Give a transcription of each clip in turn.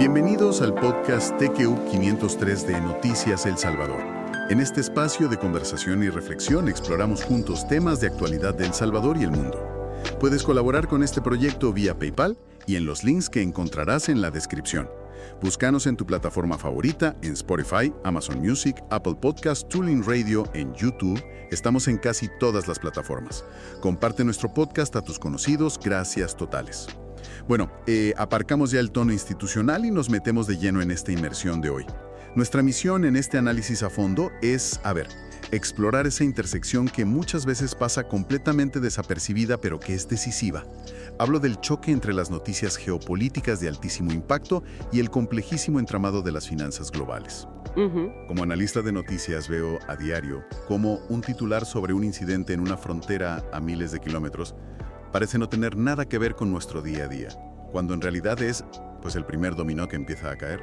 Bienvenidos al podcast TQU 503 de Noticias El Salvador. En este espacio de conversación y reflexión exploramos juntos temas de actualidad de El Salvador y el mundo. Puedes colaborar con este proyecto vía PayPal y en los links que encontrarás en la descripción. Búscanos en tu plataforma favorita, en Spotify, Amazon Music, Apple Podcast, TuneIn Radio, en YouTube. Estamos en casi todas las plataformas. Comparte nuestro podcast a tus conocidos. Gracias totales. Bueno, aparcamos ya el tono institucional y nos metemos de lleno en esta inmersión de hoy. Nuestra misión en este análisis a fondo es, explorar esa intersección que muchas veces pasa completamente desapercibida, pero que es decisiva. Hablo del choque entre las noticias geopolíticas de altísimo impacto y el complejísimo entramado de las finanzas globales. Como analista de noticias veo a diario cómo un titular sobre un incidente en una frontera a miles de kilómetros parece no tener nada que ver con nuestro día a día, cuando en realidad es, el primer dominó que empieza a caer.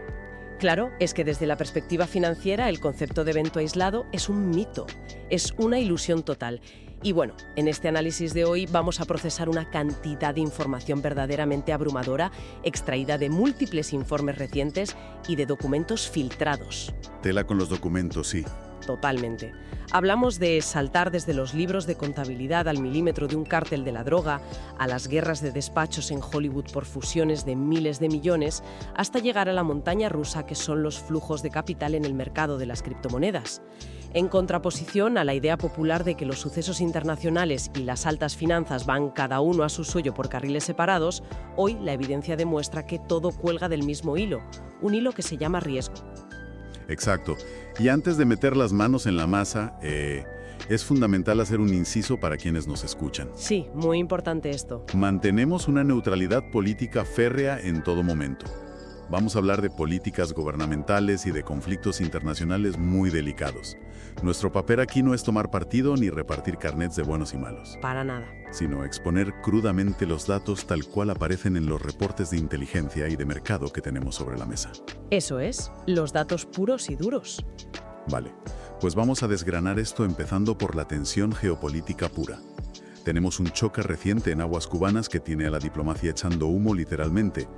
Claro, es que desde la perspectiva financiera el concepto de evento aislado es un mito, es una ilusión total. Y bueno, en este análisis de hoy vamos a procesar una cantidad de información verdaderamente abrumadora, extraída de múltiples informes recientes y de documentos filtrados. Tela con los documentos, sí. Totalmente. Hablamos de saltar desde los libros de contabilidad al milímetro de un cártel de la droga, a las guerras de despachos en Hollywood por fusiones de miles de millones, hasta llegar a la montaña rusa que son los flujos de capital en el mercado de las criptomonedas. En contraposición a la idea popular de que los sucesos internacionales y las altas finanzas van cada uno a su suyo por carriles separados, hoy la evidencia demuestra que todo cuelga del mismo hilo, un hilo que se llama riesgo. Exacto. Y antes de meter las manos en la masa, es fundamental hacer un inciso para quienes nos escuchan. Sí, muy importante esto. Mantenemos una neutralidad política férrea en todo momento. Vamos a hablar de políticas gubernamentales y de conflictos internacionales muy delicados. Nuestro papel aquí no es tomar partido ni repartir carnets de buenos y malos. Para nada. Sino exponer crudamente los datos tal cual aparecen en los reportes de inteligencia y de mercado que tenemos sobre la mesa. Eso es, los datos puros y duros. Vale, pues vamos a desgranar esto empezando por la tensión geopolítica pura. Tenemos un choque reciente en aguas cubanas que tiene a la diplomacia echando humo literalmente.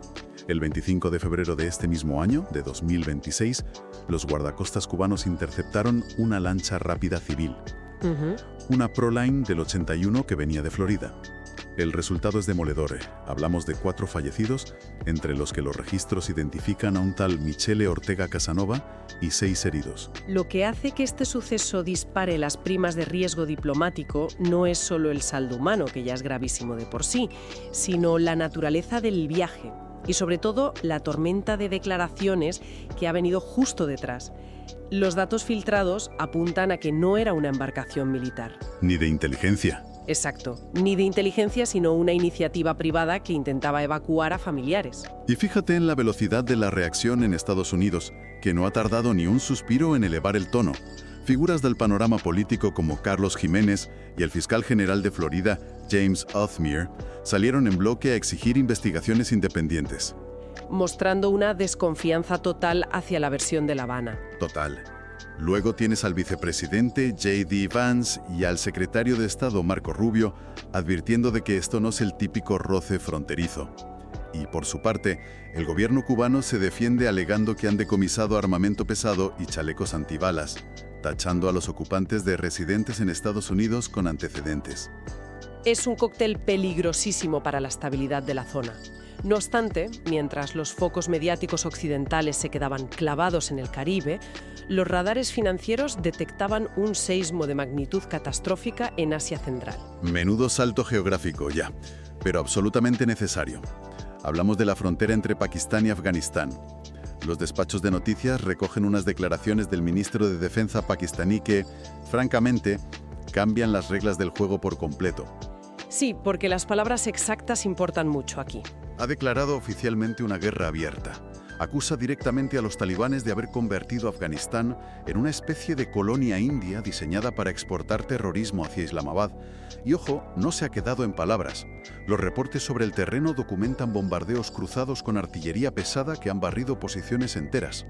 El 25 de febrero de este mismo año, de 2026, los guardacostas cubanos interceptaron una lancha rápida civil. Una Proline del 81 que venía de Florida. El resultado es demoledor. Hablamos de 4 fallecidos, entre los que los registros identifican a un tal Michele Ortega Casanova y 6 heridos. Lo que hace que este suceso dispare las primas de riesgo diplomático no es solo el saldo humano, que ya es gravísimo de por sí, sino la naturaleza del viaje y sobre todo la tormenta de declaraciones que ha venido justo detrás. Los datos filtrados apuntan a que no era una embarcación militar. Ni de inteligencia. Exacto, ni de inteligencia, sino una iniciativa privada que intentaba evacuar a familiares. Y fíjate en la velocidad de la reacción en Estados Unidos, que no ha tardado ni un suspiro en elevar el tono. Figuras del panorama político como Carlos Jiménez y el fiscal general de Florida, James Othmere, salieron en bloque a exigir investigaciones independientes. Mostrando una desconfianza total hacia la versión de La Habana. Total. Luego tienes al vicepresidente J.D. Vance y al secretario de Estado Marco Rubio advirtiendo de que esto no es el típico roce fronterizo. Y por su parte, el gobierno cubano se defiende alegando que han decomisado armamento pesado y chalecos antibalas, tachando a los ocupantes de residentes en Estados Unidos con antecedentes. Es un cóctel peligrosísimo para la estabilidad de la zona. No obstante, mientras los focos mediáticos occidentales se quedaban clavados en el Caribe, los radares financieros detectaban un seísmo de magnitud catastrófica en Asia Central. Menudo salto geográfico, ya, pero absolutamente necesario. Hablamos de la frontera entre Pakistán y Afganistán. Los despachos de noticias recogen unas declaraciones del ministro de Defensa pakistaní que, francamente, cambian las reglas del juego por completo. Sí, porque las palabras exactas importan mucho aquí. Ha declarado oficialmente una guerra abierta. Acusa directamente a los talibanes de haber convertido a Afganistán en una especie de colonia india diseñada para exportar terrorismo hacia Islamabad. Y ojo, no se ha quedado en palabras. Los reportes sobre el terreno documentan bombardeos cruzados con artillería pesada que han barrido posiciones enteras.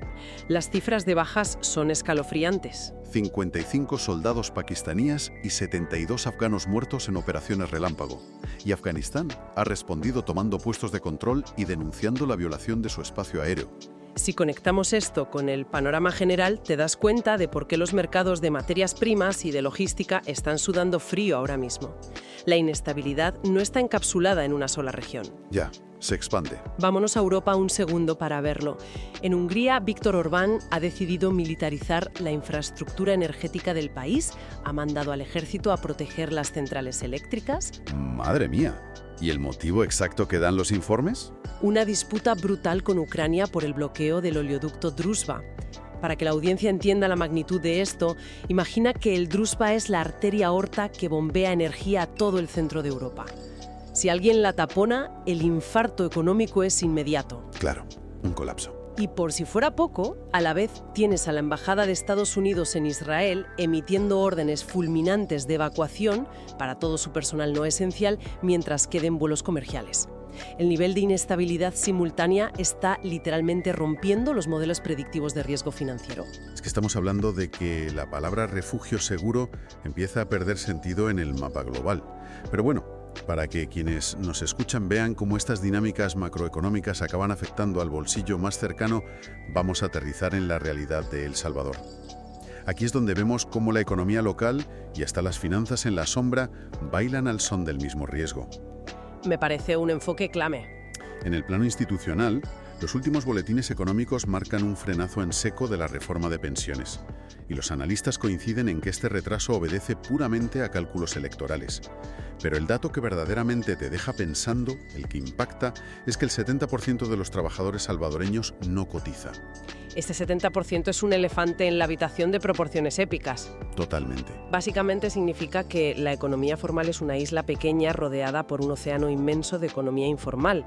Las cifras de bajas son escalofriantes. 55 soldados pakistaníes y 72 afganos muertos en operaciones relámpago. Y Afganistán ha respondido tomando puestos de control y denunciando la violación de su espacio aéreo. Si conectamos esto con el panorama general, te das cuenta de por qué los mercados de materias primas y de logística están sudando frío ahora mismo. La inestabilidad no está encapsulada en una sola región. Ya, se expande. Vámonos a Europa un segundo para verlo. En Hungría, Viktor Orbán ha decidido militarizar la infraestructura energética del país, ha mandado al ejército a proteger las centrales eléctricas. ¡Madre mía! ¿Y el motivo exacto que dan los informes? Una disputa brutal con Ucrania por el bloqueo del oleoducto Druzhba. Para que la audiencia entienda la magnitud de esto, imagina que el Druzhba es la arteria aorta que bombea energía a todo el centro de Europa. Si alguien la tapona, el infarto económico es inmediato. Claro, un colapso. Y por si fuera poco, a la vez tienes a la Embajada de Estados Unidos en Israel emitiendo órdenes fulminantes de evacuación para todo su personal no esencial mientras queden vuelos comerciales. El nivel de inestabilidad simultánea está literalmente rompiendo los modelos predictivos de riesgo financiero. Es que estamos hablando de que la palabra refugio seguro empieza a perder sentido en el mapa global. Pero bueno, para que quienes nos escuchan vean cómo estas dinámicas macroeconómicas acaban afectando al bolsillo más cercano, vamos a aterrizar en la realidad de El Salvador. Aquí es donde vemos cómo la economía local y hasta las finanzas en la sombra bailan al son del mismo riesgo. Me parece un enfoque clave. En el plano institucional, los últimos boletines económicos marcan un frenazo en seco de la reforma de pensiones, y los analistas coinciden en que este retraso obedece puramente a cálculos electorales. Pero el dato que verdaderamente te deja pensando, el que impacta, es que el 70% de los trabajadores salvadoreños no cotiza. Este 70% es un elefante en la habitación de proporciones épicas. Totalmente. Básicamente significa que la economía formal es una isla pequeña rodeada por un océano inmenso de economía informal.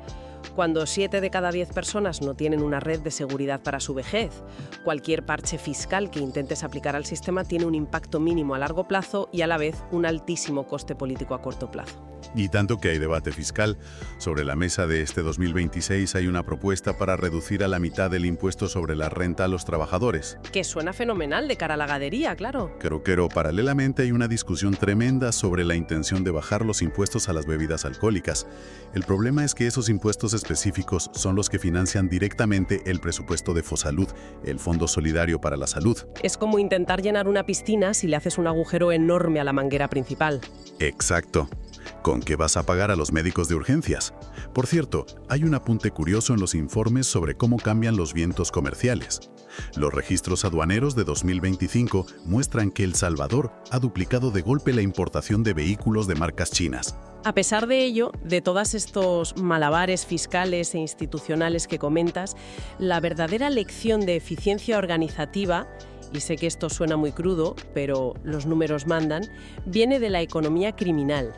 Cuando 7 de cada 10 personas no tienen una red de seguridad para su vejez, cualquier parche fiscal que intentes aplicar al sistema tiene un impacto mínimo a largo plazo y a la vez un altísimo coste político a corto plazo. Y tanto que hay debate fiscal. Sobre la mesa de este 2026 hay una propuesta para reducir a la mitad el impuesto sobre la renta a los trabajadores. Que suena fenomenal de cara a la ganadería, claro. Pero paralelamente hay una discusión tremenda sobre la intención de bajar los impuestos a las bebidas alcohólicas. El problema es que esos impuestos específicos son los que financian directamente el presupuesto de Fosalud, el Fondo Solidario para la Salud. Es como intentar llenar una piscina si le haces un agujero enorme a la manguera principal. Exacto. ¿Con qué vas a pagar a los médicos de urgencias? Por cierto, hay un apunte curioso en los informes sobre cómo cambian los vientos comerciales. Los registros aduaneros de 2025 muestran que El Salvador ha duplicado de golpe la importación de vehículos de marcas chinas. A pesar de ello, de todos estos malabares fiscales e institucionales que comentas, la verdadera lección de eficiencia organizativa, y sé que esto suena muy crudo, pero los números mandan, viene de la economía criminal.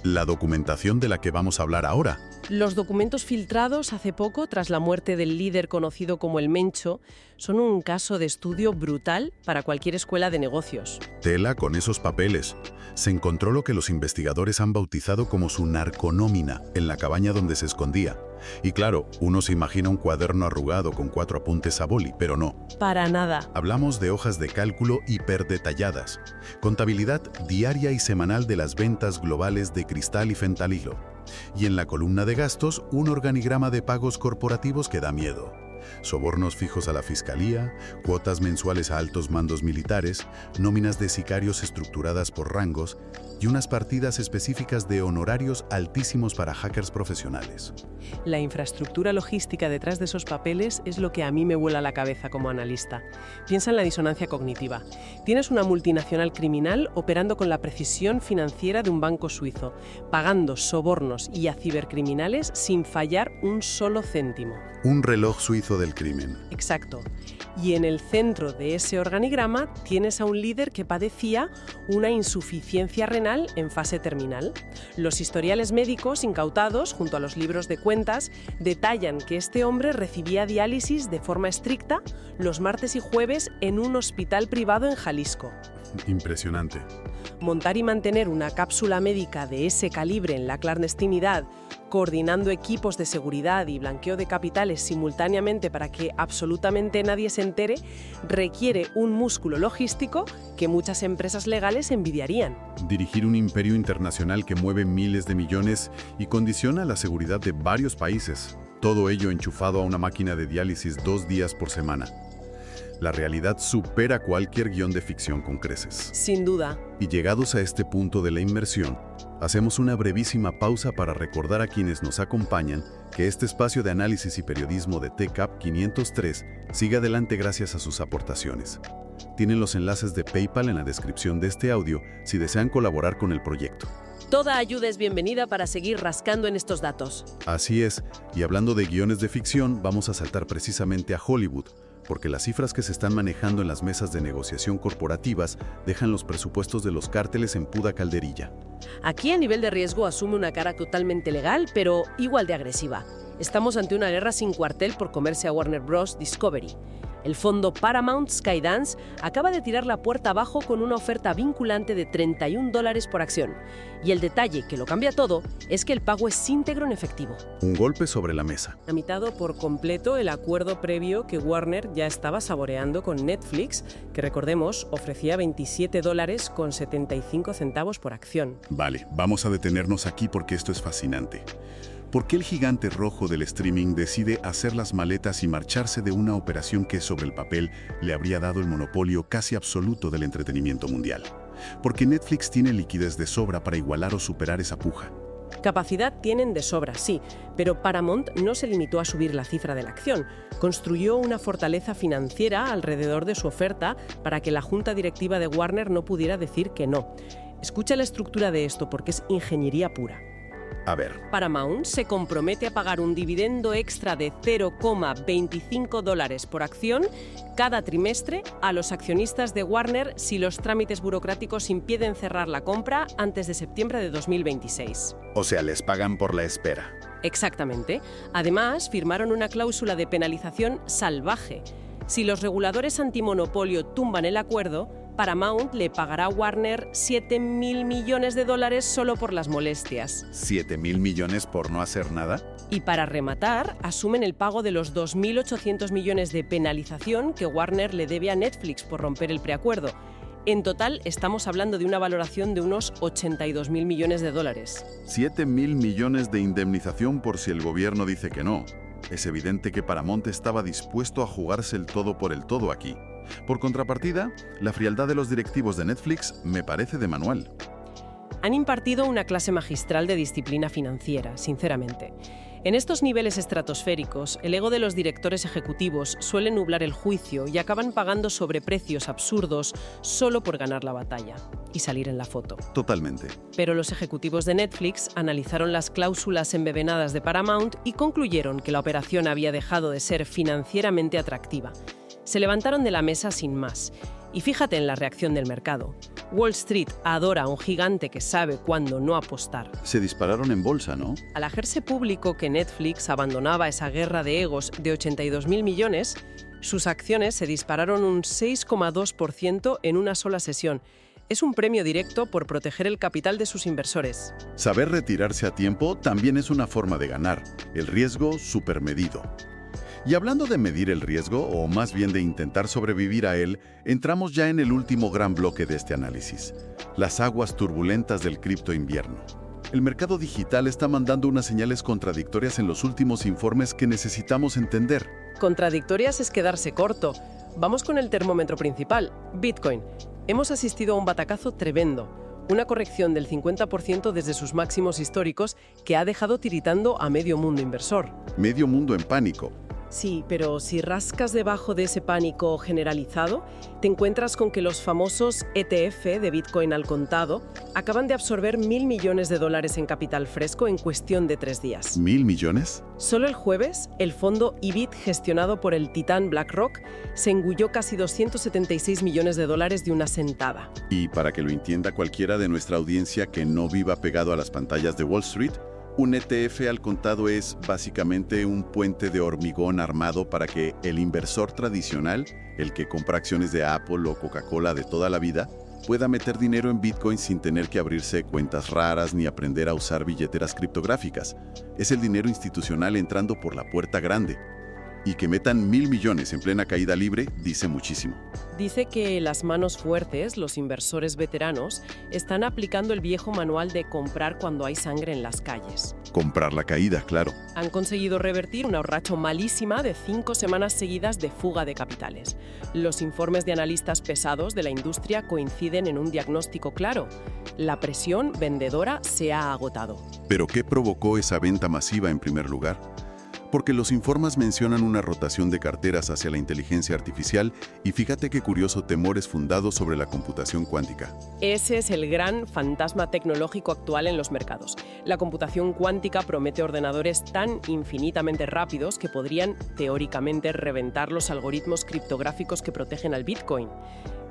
La documentación de la que vamos a hablar ahora. Los documentos filtrados hace poco, tras la muerte del líder conocido como el Mencho, son un caso de estudio brutal para cualquier escuela de negocios. Tela con esos papeles. Se encontró lo que los investigadores han bautizado como su narconómina en la cabaña donde se escondía. Y claro, uno se imagina un cuaderno arrugado con 4 apuntes a boli, pero no. Para nada. Hablamos de hojas de cálculo hiperdetalladas, contabilidad diaria y semanal de las ventas globales de cristal y fentanilo. Y en la columna de gastos, un organigrama de pagos corporativos que da miedo. Sobornos fijos a la fiscalía, cuotas mensuales a altos mandos militares, nóminas de sicarios estructuradas por rangos y unas partidas específicas de honorarios altísimos para hackers profesionales. La infraestructura logística detrás de esos papeles es lo que a mí me vuela la cabeza como analista. Piensa en la disonancia cognitiva. Tienes una multinacional criminal operando con la precisión financiera de un banco suizo, pagando sobornos y a cibercriminales sin fallar un solo céntimo. Un reloj suizo del crimen. Exacto. Y en el centro de ese organigrama tienes a un líder que padecía una insuficiencia renal en fase terminal. Los historiales médicos incautados, junto a los libros de cuentas, detallan que este hombre recibía diálisis de forma estricta los martes y jueves en un hospital privado en Jalisco. Impresionante. Montar y mantener una cápsula médica de ese calibre en la clandestinidad, coordinando equipos de seguridad y blanqueo de capitales simultáneamente para que absolutamente nadie se entere, requiere un músculo logístico que muchas empresas legales envidiarían. Dirigir un imperio internacional que mueve miles de millones y condiciona la seguridad de varios países. Todo ello enchufado a una máquina de diálisis 2 días por semana. La realidad supera cualquier guión de ficción con creces. Sin duda. Y llegados a este punto de la inmersión, hacemos una brevísima pausa para recordar a quienes nos acompañan que este espacio de análisis y periodismo de TCAP 503 sigue adelante gracias a sus aportaciones. Tienen los enlaces de PayPal en la descripción de este audio si desean colaborar con el proyecto. Toda ayuda es bienvenida para seguir rascando en estos datos. Así es, y hablando de guiones de ficción, vamos a saltar precisamente a Hollywood, porque las cifras que se están manejando en las mesas de negociación corporativas dejan los presupuestos de los cárteles en puta calderilla. Aquí a nivel de riesgo asume una cara totalmente legal, pero igual de agresiva. Estamos ante una guerra sin cuartel por comerse a Warner Bros. Discovery. El fondo Paramount Skydance acaba de tirar la puerta abajo con una oferta vinculante de $31 por acción. Y el detalle que lo cambia todo es que el pago es íntegro en efectivo. Un golpe sobre la mesa. Tramitado por completo el acuerdo previo que Warner ya estaba saboreando con Netflix, que recordemos ofrecía $27.75 por acción. Vale, vamos a detenernos aquí porque esto es fascinante. ¿Por qué el gigante rojo del streaming decide hacer las maletas y marcharse de una operación que sobre el papel le habría dado el monopolio casi absoluto del entretenimiento mundial? Porque Netflix tiene liquidez de sobra para igualar o superar esa puja. Capacidad tienen de sobra, sí, pero Paramount no se limitó a subir la cifra de la acción. Construyó una fortaleza financiera alrededor de su oferta para que la junta directiva de Warner no pudiera decir que no. Escucha la estructura de esto porque es ingeniería pura. A ver. Paramount se compromete a pagar un dividendo extra de $0,25 por acción cada trimestre a los accionistas de Warner si los trámites burocráticos impiden cerrar la compra antes de septiembre de 2026. O sea, les pagan por la espera. Exactamente. Además, firmaron una cláusula de penalización salvaje. Si los reguladores antimonopolio tumban el acuerdo, Paramount le pagará a Warner $7.000 millones solo por las molestias. ¿7.000 millones por no hacer nada? Y para rematar, asumen el pago de los 2.800 millones de penalización que Warner le debe a Netflix por romper el preacuerdo. En total, estamos hablando de una valoración de unos $82.000 millones. 7.000 millones de indemnización por si el gobierno dice que no. Es evidente que Paramount estaba dispuesto a jugarse el todo por el todo aquí. Por contrapartida, la frialdad de los directivos de Netflix me parece de manual. Han impartido una clase magistral de disciplina financiera, sinceramente. En estos niveles estratosféricos, el ego de los directores ejecutivos suele nublar el juicio y acaban pagando sobreprecios absurdos solo por ganar la batalla y salir en la foto. Totalmente. Pero los ejecutivos de Netflix analizaron las cláusulas envenenadas de Paramount y concluyeron que la operación había dejado de ser financieramente atractiva. Se levantaron de la mesa sin más. Y fíjate en la reacción del mercado. Wall Street adora a un gigante que sabe cuándo no apostar. Se dispararon en bolsa, ¿no? Al hacerse público que Netflix abandonaba esa guerra de egos de $82.000 millones, sus acciones se dispararon un 6,2% en una sola sesión. Es un premio directo por proteger el capital de sus inversores. Saber retirarse a tiempo también es una forma de ganar. El riesgo supermedido. Y hablando de medir el riesgo, o más bien de intentar sobrevivir a él, entramos ya en el último gran bloque de este análisis, las aguas turbulentas del cripto invierno. El mercado digital está mandando unas señales contradictorias en los últimos informes que necesitamos entender. Contradictorias es quedarse corto. Vamos con el termómetro principal, Bitcoin. Hemos asistido a un batacazo tremendo. Una corrección del 50% desde sus máximos históricos que ha dejado tiritando a medio mundo inversor. Medio mundo en pánico. Sí, pero si rascas debajo de ese pánico generalizado, te encuentras con que los famosos ETF de Bitcoin al contado acaban de absorber $1.000 millones en capital fresco en cuestión de 3 días. ¿1.000 millones? Solo el jueves, el fondo IBIT gestionado por el titán BlackRock se engulló casi $276 millones de una sentada. Y para que lo entienda cualquiera de nuestra audiencia que no viva pegado a las pantallas de Wall Street, un ETF al contado es básicamente un puente de hormigón armado para que el inversor tradicional, el que compra acciones de Apple o Coca-Cola de toda la vida, pueda meter dinero en Bitcoin sin tener que abrirse cuentas raras ni aprender a usar billeteras criptográficas. Es el dinero institucional entrando por la puerta grande. Y que metan 1.000 millones en plena caída libre dice muchísimo. Dice que las manos fuertes, los inversores veteranos, están aplicando el viejo manual de comprar cuando hay sangre en las calles. Comprar la caída, claro. Han conseguido revertir una racha malísima de 5 semanas seguidas de fuga de capitales. Los informes de analistas pesados de la industria coinciden en un diagnóstico claro. La presión vendedora se ha agotado. ¿Pero qué provocó esa venta masiva en primer lugar? Porque los informes mencionan una rotación de carteras hacia la inteligencia artificial y fíjate qué curioso temores fundados sobre la computación cuántica. Ese es el gran fantasma tecnológico actual en los mercados. La computación cuántica promete ordenadores tan infinitamente rápidos que podrían, teóricamente, reventar los algoritmos criptográficos que protegen al Bitcoin.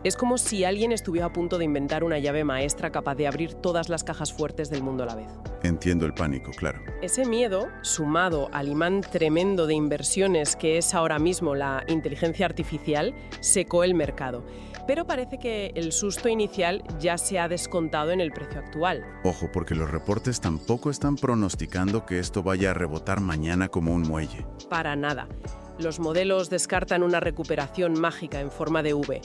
Es como si alguien estuviera a punto de inventar una llave maestra capaz de abrir todas las cajas fuertes del mundo a la vez. Entiendo el pánico, claro. Ese miedo, sumado al imán tremendo de inversiones que es ahora mismo la inteligencia artificial, secó el mercado. Pero parece que el susto inicial ya se ha descontado en el precio actual. Ojo, porque los reportes tampoco están pronosticando que esto vaya a rebotar mañana como un muelle. Para nada. Los modelos descartan una recuperación mágica en forma de V.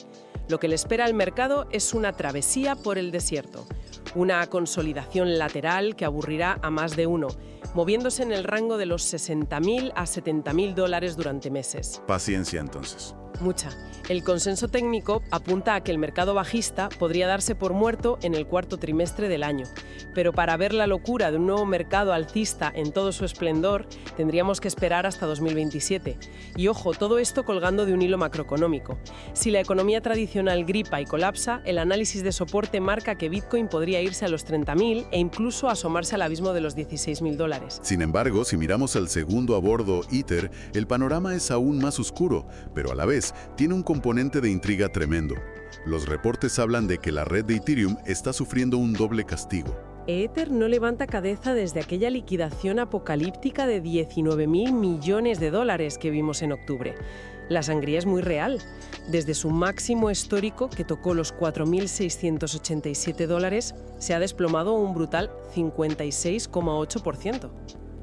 Lo que le espera al mercado es una travesía por el desierto, una consolidación lateral que aburrirá a más de uno, moviéndose en el rango de los $60.000 a $70.000 durante meses. Paciencia, entonces. Mucha. El consenso técnico apunta a que el mercado bajista podría darse por muerto en el cuarto trimestre del año. Pero para ver la locura de un nuevo mercado alcista en todo su esplendor, tendríamos que esperar hasta 2027. Y ojo, todo esto colgando de un hilo macroeconómico. Si la economía tradicional gripa y colapsa, el análisis de soporte marca que Bitcoin podría irse a los 30.000 e incluso asomarse al abismo de los $16.000. Sin embargo, si miramos al segundo a bordo, Ether, el panorama es aún más oscuro, pero a la vez tiene un componente de intriga tremendo. Los reportes hablan de que la red de Ethereum está sufriendo un doble castigo. Ether no levanta cabeza desde aquella liquidación apocalíptica de $19.000 millones que vimos en octubre. La sangría es muy real. Desde su máximo histórico, que tocó los $4.687, se ha desplomado un brutal 56,8%.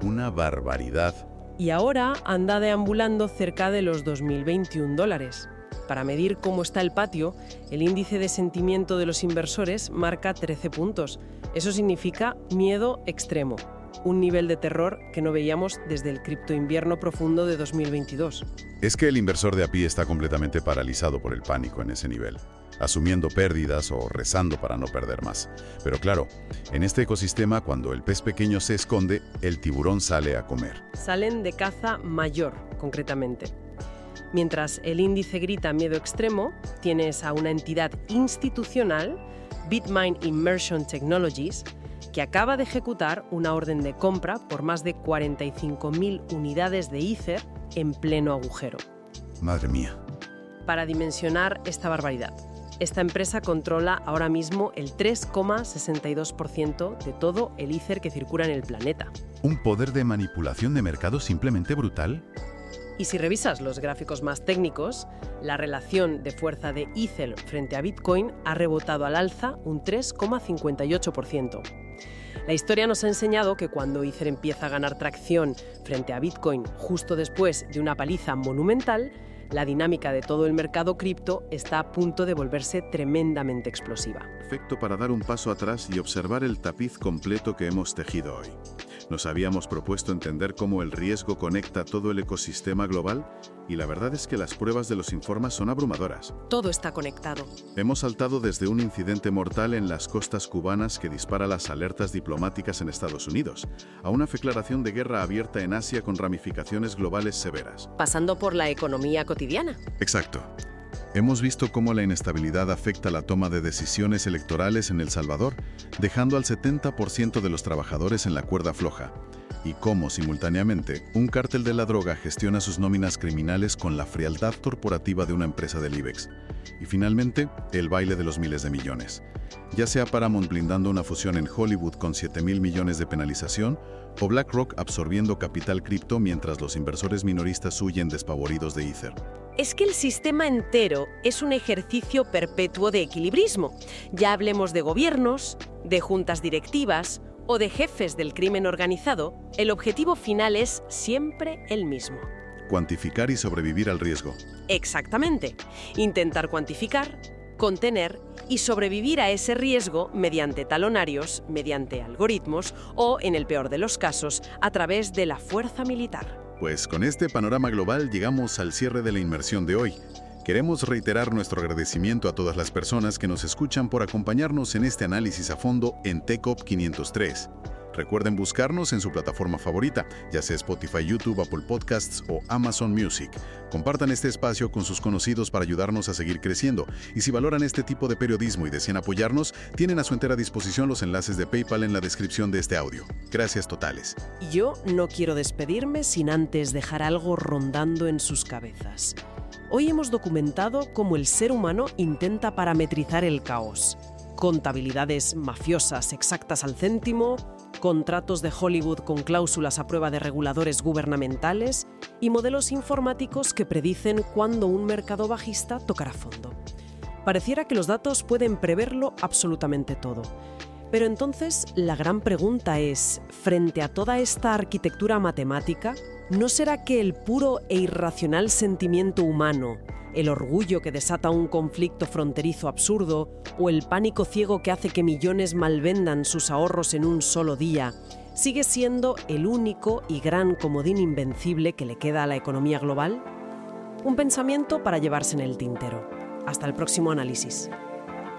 Una barbaridad. Y ahora anda deambulando cerca de los $2.021. Para medir cómo está el patio, el índice de sentimiento de los inversores marca 13 puntos. Eso significa miedo extremo, un nivel de terror que no veíamos desde el criptoinvierno profundo de 2022. Es que el inversor de a pie está completamente paralizado por el pánico en ese nivel, asumiendo pérdidas o rezando para no perder más. Pero claro, en este ecosistema, cuando el pez pequeño se esconde, el tiburón sale a comer. Salen de caza mayor, concretamente. Mientras el índice grita miedo extremo, tienes a una entidad institucional, BitMine Immersion Technologies, que acaba de ejecutar una orden de compra por más de 45.000 unidades de Ether en pleno agujero. Madre mía. Para dimensionar esta barbaridad, esta empresa controla ahora mismo el 3,62% de todo el Ether que circula en el planeta. ¿Un poder de manipulación de mercado simplemente brutal? Y si revisas los gráficos más técnicos, la relación de fuerza de Ether frente a Bitcoin ha rebotado al alza un 3,58%. La historia nos ha enseñado que cuando Ether empieza a ganar tracción frente a Bitcoin justo después de una paliza monumental, la dinámica de todo el mercado cripto está a punto de volverse tremendamente explosiva. Perfecto para dar un paso atrás y observar el tapiz completo que hemos tejido hoy. Nos habíamos propuesto entender cómo el riesgo conecta todo el ecosistema global y la verdad es que las pruebas de los informes son abrumadoras. Todo está conectado. Hemos saltado desde un incidente mortal en las costas cubanas que dispara las alertas diplomáticas en Estados Unidos, a una declaración de guerra abierta en Asia con ramificaciones globales severas. Pasando por la economía cotidiana. Exacto. Hemos visto cómo la inestabilidad afecta la toma de decisiones electorales en El Salvador, dejando al 70% de los trabajadores en la cuerda floja, y cómo, simultáneamente, un cártel de la droga gestiona sus nóminas criminales con la frialdad corporativa de una empresa del IBEX. Y finalmente, el baile de los miles de millones. Ya sea Paramount blindando una fusión en Hollywood con 7.000 millones de penalización, o BlackRock absorbiendo capital cripto mientras los inversores minoristas huyen despavoridos de Ether. es que el sistema entero es un ejercicio perpetuo de equilibrismo. Ya hablemos de gobiernos, de juntas directivas o de jefes del crimen organizado, el objetivo final es siempre el mismo. Cuantificar y sobrevivir al riesgo. Exactamente. Intentar cuantificar, contener y sobrevivir a ese riesgo mediante talonarios, mediante algoritmos o, en el peor de los casos, a través de la fuerza militar. Pues con este panorama global llegamos al cierre de la inmersión de hoy. Queremos reiterar nuestro agradecimiento a todas las personas que nos escuchan por acompañarnos en este análisis a fondo en TechOp 503. Recuerden buscarnos en su plataforma favorita, ya sea Spotify, YouTube, Apple Podcasts o Amazon Music. Compartan este espacio con sus conocidos para ayudarnos a seguir creciendo. Y si valoran este tipo de periodismo y desean apoyarnos, tienen a su entera disposición los enlaces de PayPal en la descripción de este audio. Gracias totales. Yo no quiero despedirme sin antes dejar algo rondando en sus cabezas. Hoy hemos documentado cómo el ser humano intenta parametrizar el caos. Contabilidades mafiosas exactas al céntimo, contratos de Hollywood con cláusulas a prueba de reguladores gubernamentales y modelos informáticos que predicen cuándo un mercado bajista tocará fondo. Pareciera que los datos pueden preverlo absolutamente todo. Pero entonces la gran pregunta es, frente a toda esta arquitectura matemática, ¿no será que el puro e irracional sentimiento humano, el orgullo que desata un conflicto fronterizo absurdo o el pánico ciego que hace que millones malvendan sus ahorros en un solo día, sigue siendo el único y gran comodín invencible que le queda a la economía global? Un pensamiento para llevarse en el tintero. Hasta el próximo análisis.